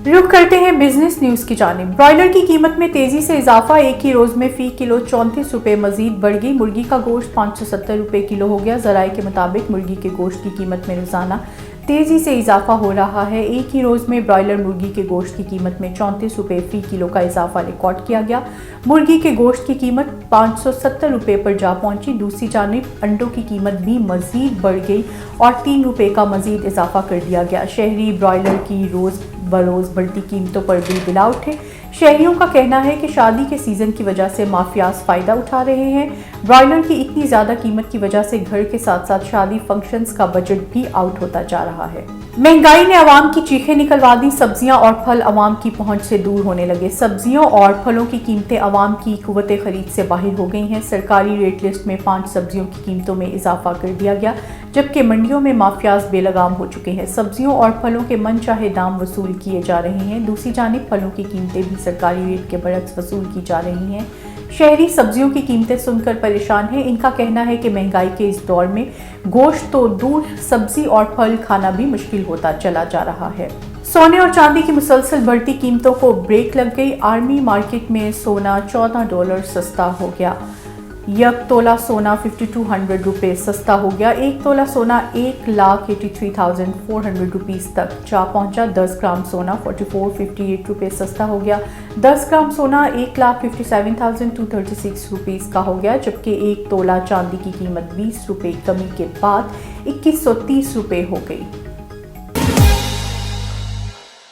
रुक करते हैं बिजनेस न्यूज की जानिब। ब्रॉयलर की कीमत में तेजी से इजाफा, एक ही रोज में फी किलो 34 रुपए मजीद बढ़ गई। मुर्गी का गोश्त 570 रुपए किलो हो गया। जराये के मुताबिक मुर्गी के गोश्त की कीमत में रोजाना तेजी से इजाफा हो रहा है। एक ही रोज में ब्रॉयलर मुर्गी के गोश्त की कीमत में 34 रुपए फी किलो का इजाफा रिकॉर्ड किया गया। मुर्गी के गोश्त की कीमत 570 रुपए पर जा पहुंची। दूसरी जानिब अंडों की कीमत भी मजीद बढ़ गई और 3 रुपए का मजीद इजाफा कर दिया गया। शहरी ब्रॉयलर की रोज बरोज बढ़ती कीमतों पर भी बिला उठे। शहरियों का कहना है कि शादी के सीजन की वजह से माफियाज फायदा उठा रहे हैं। ब्रॉयलर की इतनी ज्यादा कीमत की वजह से घर के साथ साथ शादी फंक्शंस का बजट भी आउट होता जा रहा है। महंगाई ने आवाम की चीखें निकलवा दी। सब्जियां और फल आवाम की पहुंच से दूर होने लगे। सब्जियों और फलों की कीमतें आवाम की कुव्वत खरीद से बाहर हो गई हैं। सरकारी रेट लिस्ट में 5 सब्जियों की कीमतों में इजाफा कर दिया गया, जबकि मंडियों में माफियाज बेलगाम हो चुके हैं। सब्जियों और फलों के मनचाहे दाम वसूल किए जा रहे हैं। दूसरी जानिब फलों की कीमतें भी सरकारी रेट के बरक्स वसूल की जा रही हैं। शहरी सब्जियों की कीमतें सुनकर परेशान हैं। इनका कहना है कि महंगाई के इस दौर में गोश्त तो दूर, सब्जी और फल खाना भी मुश्किल होता चला जा रहा है। सोने और चांदी की मुसलसल बढ़ती कीमतों को ब्रेक लग गई। आर्मी मार्केट में सोना $14 सस्ता हो गया। एक तोला सोना 5200 रुपये सस्ता हो गया। एक तोला सोना 1,83,400 रुपीज़ तक जा पहुंचा। 10 ग्राम सोना 4458 रुपये सस्ता हो गया। 10 ग्राम सोना 1,57,236 रुपीज़ का हो गया, जबकि एक तोला चांदी की कीमत 20 रुपये कमी के बाद 2130 रुपये हो गई।